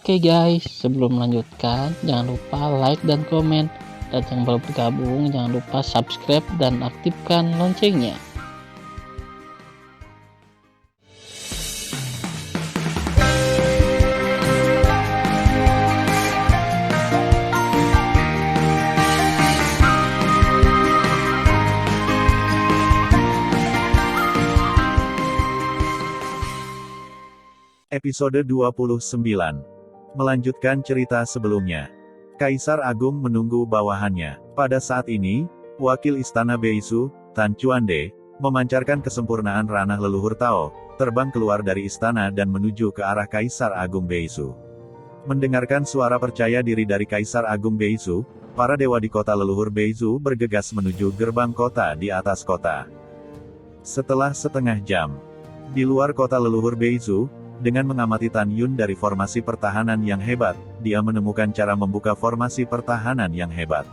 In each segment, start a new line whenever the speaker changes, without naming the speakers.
Oke guys, sebelum melanjutkan, jangan lupa like dan komen. Dan yang baru bergabung, jangan lupa subscribe dan aktifkan loncengnya.
Episode 29. Melanjutkan cerita sebelumnya. Kaisar Agung menunggu bawahannya. Pada saat ini, wakil istana Beisu, Tan Chuande, memancarkan kesempurnaan ranah leluhur Tao, terbang keluar dari istana dan menuju ke arah Kaisar Agung Beisu. Mendengarkan suara percaya diri dari Kaisar Agung Beisu, para dewa di kota leluhur Beisu bergegas menuju gerbang kota di atas kota. Setelah setengah jam, di luar kota leluhur Beisu, dengan mengamati Tan Yun dari formasi pertahanan yang hebat, dia menemukan cara membuka formasi pertahanan yang hebat.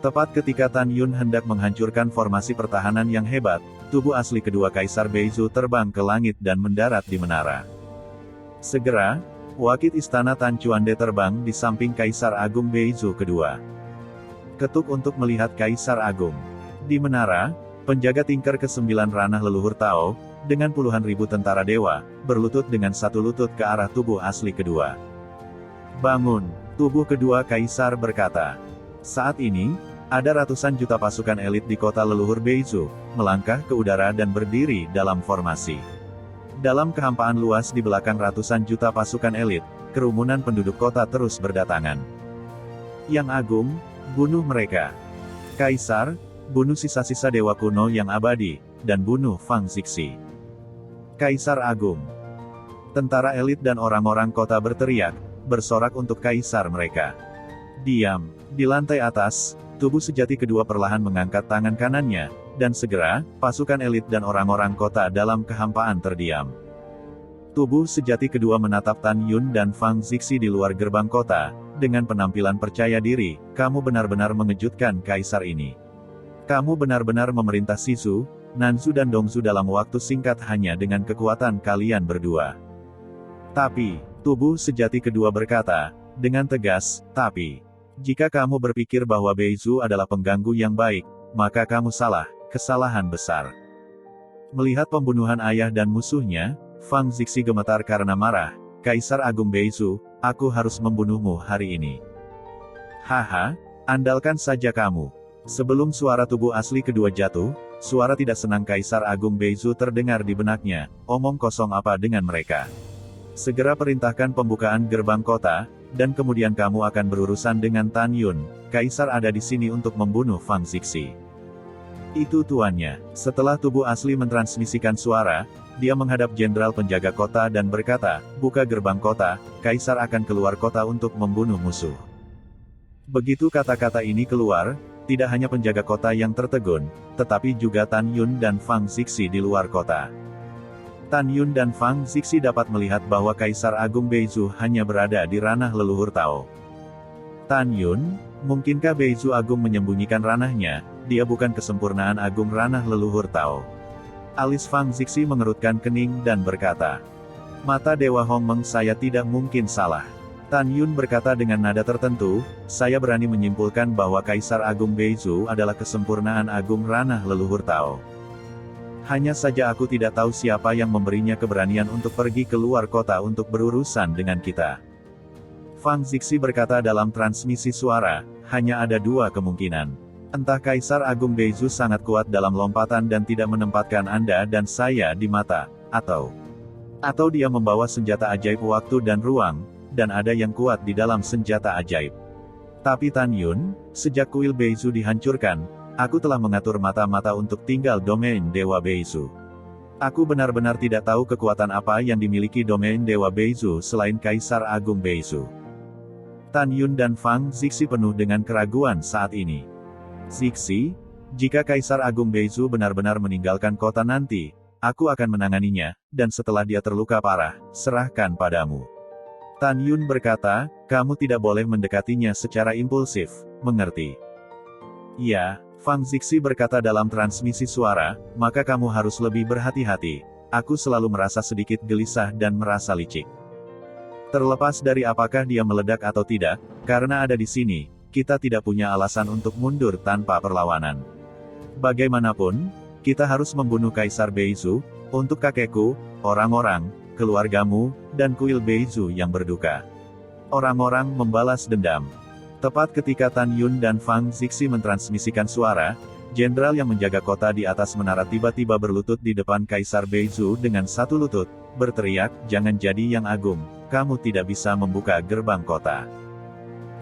Tepat ketika Tan Yun hendak menghancurkan formasi pertahanan yang hebat, tubuh asli kedua Kaisar Beisu terbang ke langit dan mendarat di menara. Segera, wakil istana Tan Chuande terbang di samping Kaisar Agung Beisu kedua. Ketuk untuk melihat Kaisar Agung. Di menara, penjaga tingker ke-9 ranah leluhur Tao, dengan puluhan ribu tentara dewa, berlutut dengan satu lutut ke arah tubuh asli kedua. Bangun, tubuh kedua kaisar berkata. Saat ini, ada ratusan juta pasukan elit di kota leluhur Beisu, melangkah ke udara dan berdiri dalam formasi. Dalam kehampaan luas di belakang ratusan juta pasukan elit, kerumunan penduduk kota terus berdatangan. Yang Agung, bunuh mereka. Kaisar, bunuh sisa-sisa dewa kuno yang abadi, dan bunuh Fang Zixi. Kaisar Agung. Tentara elit dan orang-orang kota berteriak, bersorak untuk kaisar mereka. Diam. Di lantai atas, tubuh sejati kedua perlahan mengangkat tangan kanannya, dan segera, pasukan elit dan orang-orang kota dalam kehampaan terdiam. Tubuh sejati kedua menatap Tan Yun dan Fang Zixi di luar gerbang kota, dengan penampilan percaya diri, kamu benar-benar mengejutkan kaisar ini. Kamu benar-benar memerintah Sisu, Nanzu dan Dongzu dalam waktu singkat hanya dengan kekuatan kalian berdua. Tapi, tubuh sejati kedua berkata, dengan tegas, tapi, jika kamu berpikir bahwa Beisu adalah pengganggu yang baik, maka kamu salah, kesalahan besar. Melihat pembunuhan ayah dan musuhnya, Fang Zixi gemetar karena marah, Kaisar Agung Beisu, aku harus membunuhmu hari ini. Haha, andalkan saja kamu. Sebelum suara tubuh asli kedua jatuh, suara tidak senang Kaisar Agung Beisu terdengar di benaknya, omong kosong apa dengan mereka. Segera perintahkan pembukaan gerbang kota, dan kemudian kamu akan berurusan dengan Tan Yun, Kaisar ada di sini untuk membunuh Fang Zixi. Itu tuannya. Setelah tubuh asli mentransmisikan suara, dia menghadap jenderal penjaga kota dan berkata, buka gerbang kota, Kaisar akan keluar kota untuk membunuh musuh. Begitu kata-kata ini keluar, tidak hanya penjaga kota yang tertegun, tetapi juga Tan Yun dan Fang Zixi di luar kota. Tan Yun dan Fang Zixi dapat melihat bahwa Kaisar Agung Beisu hanya berada di ranah leluhur Tao. Tan Yun, mungkinkah Beisu Agung menyembunyikan ranahnya? Dia bukan kesempurnaan agung ranah leluhur Tao. Alis Fang Zixi mengerutkan kening dan berkata, mata Dewa Hongmeng saya tidak mungkin salah. Tan Yun berkata dengan nada tertentu, saya berani menyimpulkan bahwa Kaisar Agung Beisu adalah kesempurnaan agung ranah leluhur Tao. Hanya saja aku tidak tahu siapa yang memberinya keberanian untuk pergi keluar kota untuk berurusan dengan kita. Fang Zixi berkata dalam transmisi suara, hanya ada dua kemungkinan. Entah Kaisar Agung Beisu sangat kuat dalam lompatan dan tidak menempatkan Anda dan saya di mata, atau dia membawa senjata ajaib waktu dan ruang, dan ada yang kuat di dalam senjata ajaib. Tapi Tan Yun, sejak kuil Beisu dihancurkan, aku telah mengatur mata-mata untuk tinggal domain Dewa Beisu. Aku benar-benar tidak tahu kekuatan apa yang dimiliki domain Dewa Beisu selain Kaisar Agung Beisu. Tan Yun dan Fang Zixi penuh dengan keraguan saat ini. Zixi, jika Kaisar Agung Beisu benar-benar meninggalkan kota nanti, aku akan menanganinya, dan setelah dia terluka parah, serahkan padamu. Tan Yun berkata, kamu tidak boleh mendekatinya secara impulsif, mengerti? Ya, Fang Zixi berkata dalam transmisi suara, maka kamu harus lebih berhati-hati. Aku selalu merasa sedikit gelisah dan merasa licik. Terlepas dari apakah dia meledak atau tidak, karena ada di sini, kita tidak punya alasan untuk mundur tanpa perlawanan. Bagaimanapun, kita harus membunuh Kaisar Beizu, untuk kakekku, orang-orang, keluargamu, dan kuil Beizu yang berduka. Orang-orang membalas dendam. Tepat ketika Tan Yun dan Fang Zixi mentransmisikan suara, jenderal yang menjaga kota di atas menara tiba-tiba berlutut di depan Kaisar Beizu dengan satu lutut, berteriak, "Jangan jadi yang agung, kamu tidak bisa membuka gerbang kota."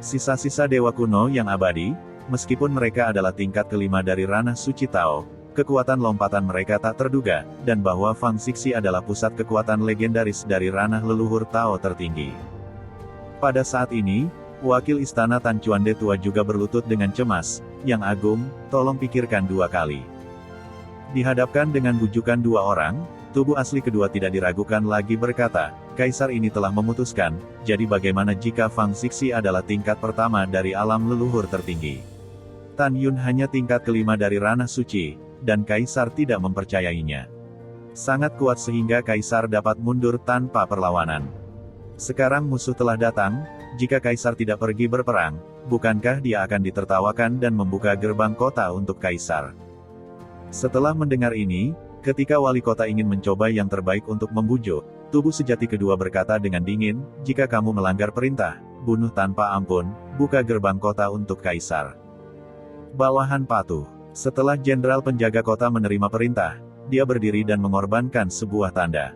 Sisa-sisa dewa kuno yang abadi, meskipun mereka adalah tingkat kelima dari ranah suci Tao, kekuatan lompatan mereka tak terduga, dan bahwa Fang Zixi adalah pusat kekuatan legendaris dari ranah leluhur Tao tertinggi. Pada saat ini, wakil istana Tan Chuande tua juga berlutut dengan cemas, "Yang agung, tolong pikirkan dua kali." Dihadapkan dengan bujukan dua orang, tubuh asli kedua tidak diragukan lagi berkata, "Kaisar ini telah memutuskan, jadi bagaimana jika Fang Zixi adalah tingkat pertama dari alam leluhur tertinggi? Tan Yun hanya tingkat kelima dari ranah suci, dan Kaisar tidak mempercayainya. Sangat kuat sehingga Kaisar dapat mundur tanpa perlawanan. Sekarang musuh telah datang, jika Kaisar tidak pergi berperang, bukankah dia akan ditertawakan dan membuka gerbang kota untuk Kaisar?" Setelah mendengar ini, ketika wali kota ingin mencoba yang terbaik untuk membujuk, tubuh sejati kedua berkata dengan dingin, "Jika kamu melanggar perintah, bunuh tanpa ampun, buka gerbang kota untuk Kaisar." Bawahan patuh. Setelah jenderal penjaga kota menerima perintah, dia berdiri dan mengorbankan sebuah tanda.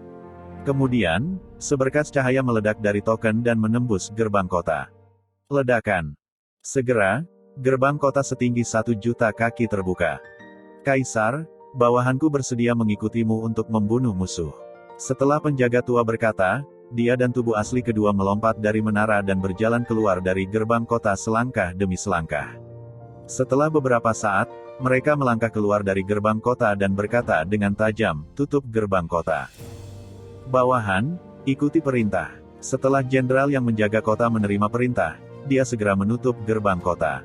Kemudian, seberkas cahaya meledak dari token dan menembus gerbang kota. Ledakan. Segera, gerbang kota setinggi 1.000.000 kaki terbuka. "Kaisar, bawahanku bersedia mengikutimu untuk membunuh musuh." Setelah penjaga tua berkata, dia dan tubuh asli kedua melompat dari menara dan berjalan keluar dari gerbang kota selangkah demi selangkah. Setelah beberapa saat, mereka melangkah keluar dari gerbang kota dan berkata dengan tajam, "Tutup gerbang kota." "Bawahan, ikuti perintah." Setelah jenderal yang menjaga kota menerima perintah, dia segera menutup gerbang kota.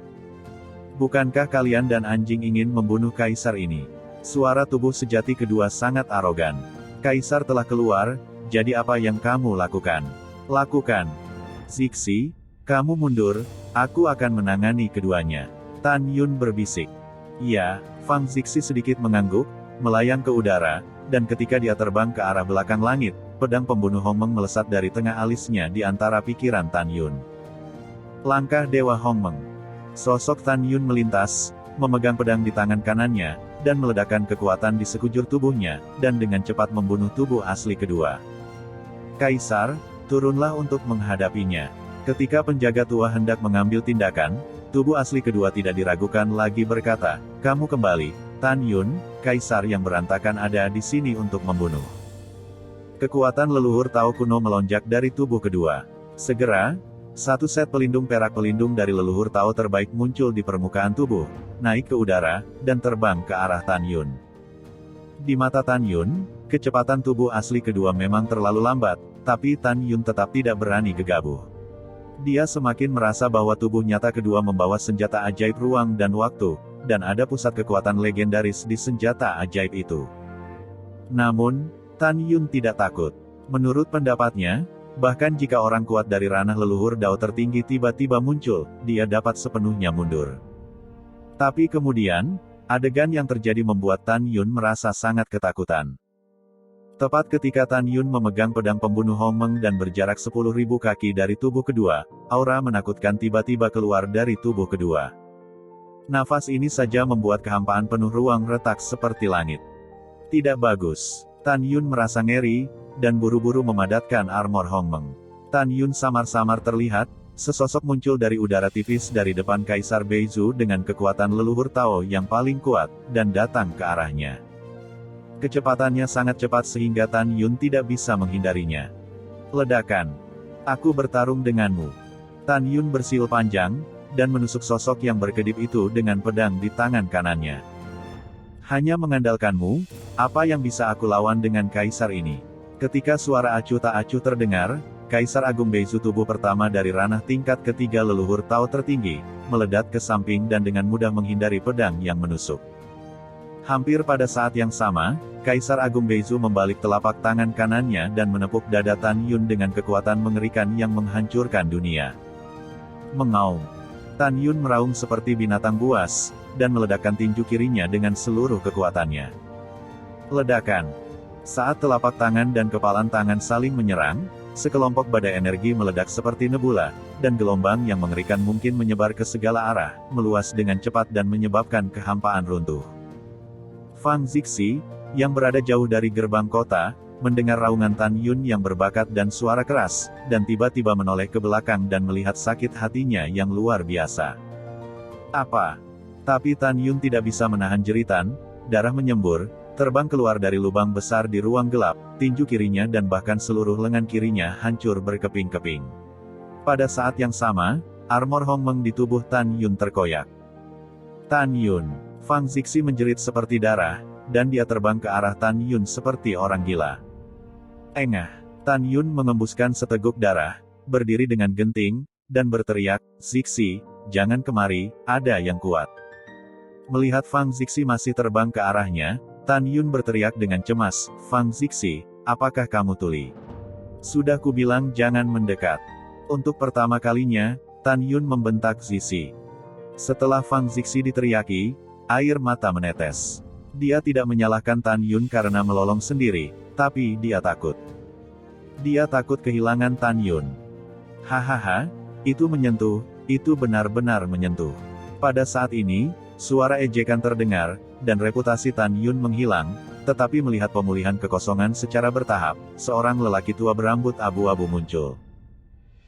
"Bukankah kalian dan anjing ingin membunuh Kaisar ini?" Suara tubuh sejati kedua sangat arogan. "Kaisar telah keluar, jadi apa yang kamu lakukan? Lakukan." "Zixi, kamu mundur, aku akan menangani keduanya." Tan Yun berbisik. "Ya." Fang Zixi sedikit mengangguk, melayang ke udara, dan ketika dia terbang ke arah belakang langit, pedang pembunuh Hongmeng melesat dari tengah alisnya di antara pikiran Tan Yun. Langkah Dewa Hongmeng. Sosok Tan Yun melintas, memegang pedang di tangan kanannya, dan meledakkan kekuatan di sekujur tubuhnya, dan dengan cepat membunuh tubuh asli kedua. "Kaisar, turunlah untuk menghadapinya." Ketika penjaga tua hendak mengambil tindakan, tubuh asli kedua tidak diragukan lagi berkata, "Kamu kembali, Tan Yun, Kaisar yang berantakan ada di sini untuk membunuh." Kekuatan leluhur Tao kuno melonjak dari tubuh kedua. Segera, satu set pelindung perak pelindung dari leluhur Tao terbaik muncul di permukaan tubuh, naik ke udara, dan terbang ke arah Tan Yun. Di mata Tan Yun, kecepatan tubuh asli kedua memang terlalu lambat, tapi Tan Yun tetap tidak berani gegabah. Dia semakin merasa bahwa tubuh nyata kedua membawa senjata ajaib ruang dan waktu, dan ada pusat kekuatan legendaris di senjata ajaib itu. Namun, Tan Yun tidak takut. Menurut pendapatnya, bahkan jika orang kuat dari ranah leluhur Dao tertinggi tiba-tiba muncul, dia dapat sepenuhnya mundur. Tapi kemudian, adegan yang terjadi membuat Tan Yun merasa sangat ketakutan. Tepat ketika Tan Yun memegang pedang pembunuh Hongmeng dan berjarak 10.000 kaki dari tubuh kedua, aura menakutkan tiba-tiba keluar dari tubuh kedua. Nafas ini saja membuat kehampaan penuh ruang retak seperti langit. Tidak bagus. Tan Yun merasa ngeri, dan buru-buru memadatkan armor Hongmeng. Tan Yun samar-samar terlihat, sesosok muncul dari udara tipis dari depan Kaisar Beizu dengan kekuatan leluhur Tao yang paling kuat, dan datang ke arahnya. Kecepatannya sangat cepat sehingga Tan Yun tidak bisa menghindarinya. Ledakan. "Aku bertarung denganmu." Tan Yun bersiul panjang, dan menusuk sosok yang berkedip itu dengan pedang di tangan kanannya. "Hanya mengandalkanmu, apa yang bisa aku lawan dengan Kaisar ini?" Ketika suara acuh tak acuh terdengar, Kaisar Agung Beizu tubuh pertama dari ranah tingkat ketiga leluhur Tao tertinggi, meledat ke samping dan dengan mudah menghindari pedang yang menusuk. Hampir pada saat yang sama, Kaisar Agung Beizu membalik telapak tangan kanannya dan menepuk dada Tan Yun dengan kekuatan mengerikan yang menghancurkan dunia. Mengaum. Tan Yun meraung seperti binatang buas, dan meledakkan tinju kirinya dengan seluruh kekuatannya. Ledakan. Saat telapak tangan dan kepalan tangan saling menyerang, sekelompok badai energi meledak seperti nebula, dan gelombang yang mengerikan mungkin menyebar ke segala arah, meluas dengan cepat dan menyebabkan kehampaan runtuh. Fang Zixi, yang berada jauh dari gerbang kota, mendengar raungan Tan Yun yang berbakat dan suara keras, dan tiba-tiba menoleh ke belakang dan melihat sakit hatinya yang luar biasa. Apa? Tapi Tan Yun tidak bisa menahan jeritan, darah menyembur, terbang keluar dari lubang besar di ruang gelap, tinju kirinya dan bahkan seluruh lengan kirinya hancur berkeping-keping. Pada saat yang sama, armor Hong Meng di tubuh Tan Yun terkoyak. Tan Yun. Fang Zixi menjerit seperti darah, dan dia terbang ke arah Tan Yun seperti orang gila. Engah. Tan Yun mengembuskan seteguk darah, berdiri dengan genting, dan berteriak, "Zixi, jangan kemari, ada yang kuat." Melihat Fang Zixi masih terbang ke arahnya, Tan Yun berteriak dengan cemas, "Fang Zixi, apakah kamu tuli? Sudah kubilang jangan mendekat." Untuk pertama kalinya, Tan Yun membentak Zixi. Setelah Fang Zixi diteriaki, air mata menetes. Dia tidak menyalahkan Tan Yun karena melolong sendiri, tapi dia takut. Dia takut kehilangan Tan Yun. Hahaha, itu menyentuh, itu benar-benar menyentuh. Pada saat ini, suara ejekan terdengar, dan reputasi Tan Yun menghilang, tetapi melihat pemulihan kekosongan secara bertahap, seorang lelaki tua berambut abu-abu muncul.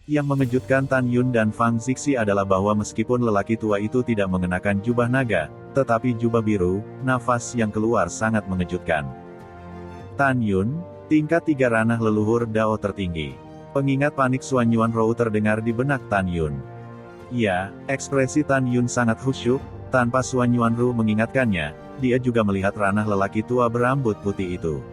Yang mengejutkan Tan Yun dan Fang Zixi adalah bahwa meskipun lelaki tua itu tidak mengenakan jubah naga, tetapi jubah biru, nafas yang keluar sangat mengejutkan. Tan Yun, tingkat 3 ranah leluhur Dao tertinggi. Pengingat panik Xuan Yuan Rou terdengar di benak Tan Yun. Ya, ekspresi Tan Yun sangat khusyuk, tanpa Xuan Yuan Rou mengingatkannya, dia juga melihat ranah lelaki tua berambut putih itu.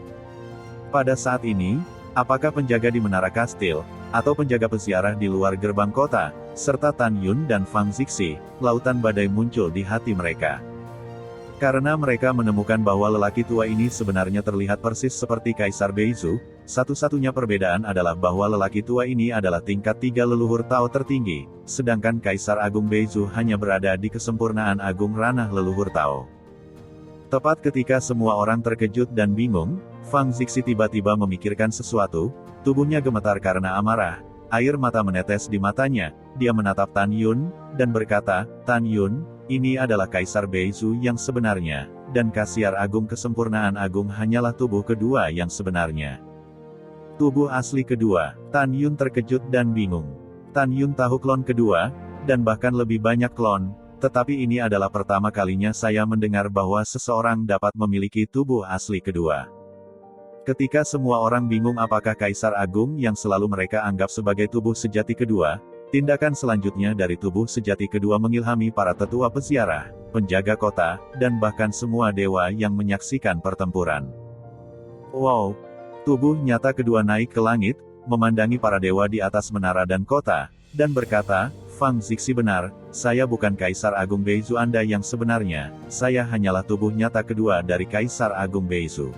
Pada saat ini, apakah penjaga di menara kastil, atau penjaga peziarah di luar gerbang kota, serta Tan Yun dan Fang Zixi, lautan badai muncul di hati mereka. Karena mereka menemukan bahwa lelaki tua ini sebenarnya terlihat persis seperti Kaisar Beizu, satu-satunya perbedaan adalah bahwa lelaki tua ini adalah tingkat 3 leluhur Tao tertinggi, sedangkan Kaisar Agung Beizu hanya berada di kesempurnaan agung ranah leluhur Tao. Tepat ketika semua orang terkejut dan bingung, Fang Zixi tiba-tiba memikirkan sesuatu, tubuhnya gemetar karena amarah, air mata menetes di matanya, dia menatap Tan Yun, dan berkata, "Tan Yun, ini adalah Kaisar Beizu yang sebenarnya, dan Kasiar Agung Kesempurnaan Agung hanyalah tubuh kedua yang sebenarnya." Tubuh asli kedua. Tan Yun terkejut dan bingung. Tan Yun tahu klon kedua, dan bahkan lebih banyak klon, tetapi ini adalah pertama kalinya saya mendengar bahwa seseorang dapat memiliki tubuh asli kedua. Ketika semua orang bingung apakah Kaisar Agung yang selalu mereka anggap sebagai tubuh sejati kedua, tindakan selanjutnya dari tubuh sejati kedua mengilhami para tetua peziarah, penjaga kota, dan bahkan semua dewa yang menyaksikan pertempuran. Wow! Tubuh nyata kedua naik ke langit, memandangi para dewa di atas menara dan kota, dan berkata, "Fang Zixi benar, saya bukan Kaisar Agung Beizu Anda yang sebenarnya, saya hanyalah tubuh nyata kedua dari Kaisar Agung Beizu.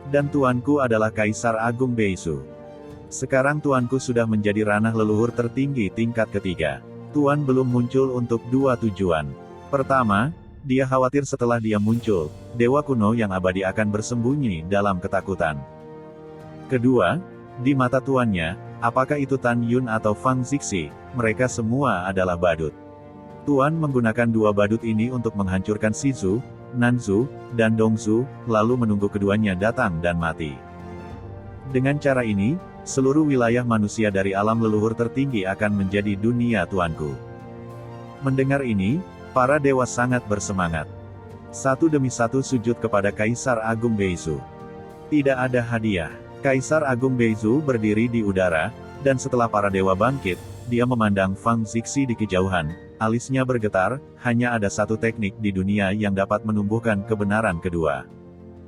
Dan tuanku adalah Kaisar Agung Beizu. Sekarang tuanku sudah menjadi ranah leluhur tertinggi tingkat ketiga. Tuan belum muncul untuk 2 tujuan. Pertama, dia khawatir setelah dia muncul, dewa kuno yang abadi akan bersembunyi dalam ketakutan. Kedua, di mata tuannya, apakah itu Tan Yun atau Fang Zixi, mereka semua adalah badut. Tuan menggunakan 2 badut ini untuk menghancurkan Shizu, Nanzu, dan Dongzu, lalu menunggu keduanya datang dan mati. Dengan cara ini, seluruh wilayah manusia dari alam leluhur tertinggi akan menjadi dunia tuanku." Mendengar ini, para dewa sangat bersemangat. Satu demi satu sujud kepada Kaisar Agung Beizu. Tidak ada hadiah. Kaisar Agung Beizu berdiri di udara, dan setelah para dewa bangkit, dia memandang Fang Zixi di kejauhan, alisnya bergetar, hanya ada satu teknik di dunia yang dapat menumbuhkan kebenaran kedua.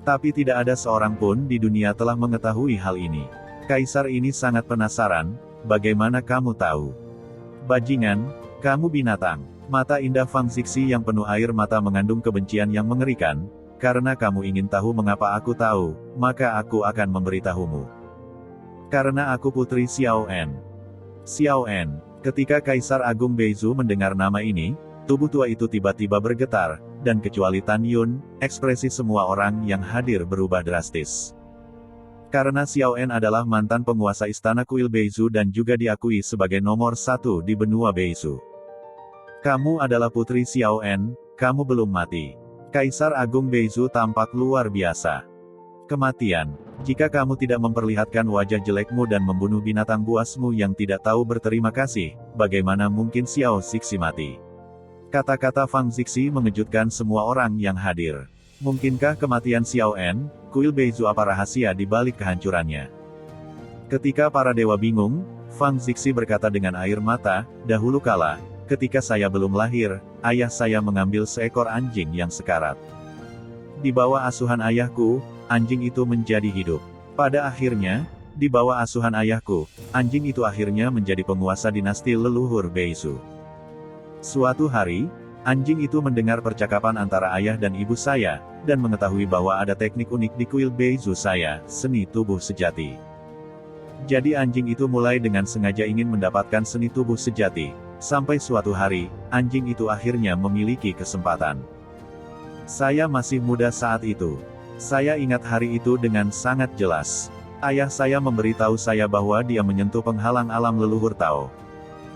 Tapi tidak ada seorang pun di dunia telah mengetahui hal ini. Kaisar ini sangat penasaran, bagaimana kamu tahu? Bajingan, kamu binatang. Mata indah Fang Zixi yang penuh air mata mengandung kebencian yang mengerikan, karena kamu ingin tahu mengapa aku tahu, maka aku akan memberitahumu. Karena aku putri Xiao En. Xiao En, ketika Kaisar Agung Beizu mendengar nama ini, tubuh tua itu tiba-tiba bergetar, dan kecuali Tan Yun, ekspresi semua orang yang hadir berubah drastis. Karena Xiao En adalah mantan penguasa istana kuil Beizu dan juga diakui sebagai nomor 1 di benua Beizu. Kamu adalah putri Xiao En, kamu belum mati. Kaisar Agung Beizu tampak luar biasa. Kematian. Jika kamu tidak memperlihatkan wajah jelekmu dan membunuh binatang buasmu yang tidak tahu berterima kasih, bagaimana mungkin Xiao Zixi mati? Kata-kata Fang Zixi mengejutkan semua orang yang hadir. Mungkinkah kematian Xiao En, kuil Beizu apa rahasia di balik kehancurannya? Ketika para dewa bingung, Fang Zixi berkata dengan air mata, dahulu kala, ketika saya belum lahir, ayah saya mengambil seekor anjing yang sekarat. Di bawah asuhan ayahku, anjing itu menjadi hidup. Pada akhirnya, di bawah asuhan ayahku, anjing itu akhirnya menjadi penguasa dinasti leluhur Beizu. Suatu hari, anjing itu mendengar percakapan antara ayah dan ibu saya, dan mengetahui bahwa ada teknik unik di kuil Beizu saya, seni tubuh sejati. Jadi anjing itu mulai dengan sengaja ingin mendapatkan seni tubuh sejati. Sampai suatu hari, anjing itu akhirnya memiliki kesempatan. Saya masih muda saat itu. Saya ingat hari itu dengan sangat jelas. Ayah saya memberitahu saya bahwa dia menyentuh penghalang alam leluhur Tao.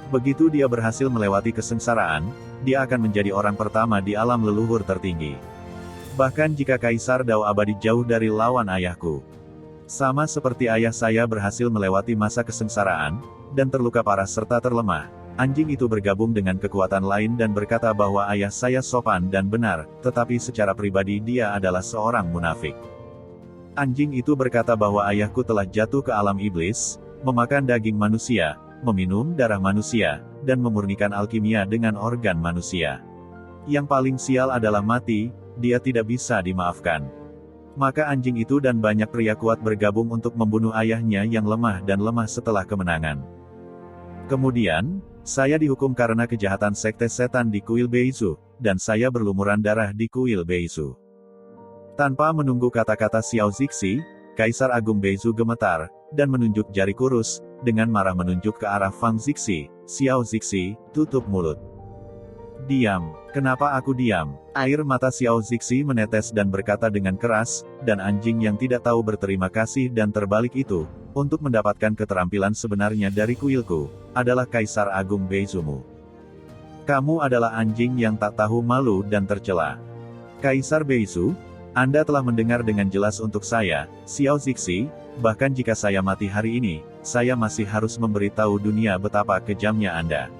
Begitu dia berhasil melewati kesengsaraan, dia akan menjadi orang pertama di alam leluhur tertinggi. Bahkan jika Kaisar Dao abadi jauh dari lawan ayahku. Sama seperti ayah saya berhasil melewati masa kesengsaraan, dan terluka parah serta terlemah. Anjing itu bergabung dengan kekuatan lain dan berkata bahwa ayah saya sopan dan benar, tetapi secara pribadi dia adalah seorang munafik. Anjing itu berkata bahwa ayahku telah jatuh ke alam iblis, memakan daging manusia, meminum darah manusia, dan memurnikan alkimia dengan organ manusia. Yang paling sial adalah mati, dia tidak bisa dimaafkan. Maka anjing itu dan banyak pria kuat bergabung untuk membunuh ayahnya yang lemah dan lemah setelah kemenangan. Kemudian, saya dihukum karena kejahatan sekte setan di kuil Beizu, dan saya berlumuran darah di kuil Beizu. Tanpa menunggu kata-kata Xiao Zixi, Kaisar Agung Beizu gemetar, dan menunjuk jari kurus, dengan marah menunjuk ke arah Fang Zixi. Xiao Zixi, tutup mulut. Diam, kenapa aku diam? Air mata Xiao Zixi menetes dan berkata dengan keras, dan anjing yang tidak tahu berterima kasih dan terbalik itu, untuk mendapatkan keterampilan sebenarnya dari kuilku, adalah Kaisar Agung Beizumu. Kamu adalah anjing yang tak tahu malu dan tercela. Kaisar Beizu, Anda telah mendengar dengan jelas untuk saya, Xiao Zixi, bahkan jika saya mati hari ini, saya masih harus memberitahu dunia betapa kejamnya Anda.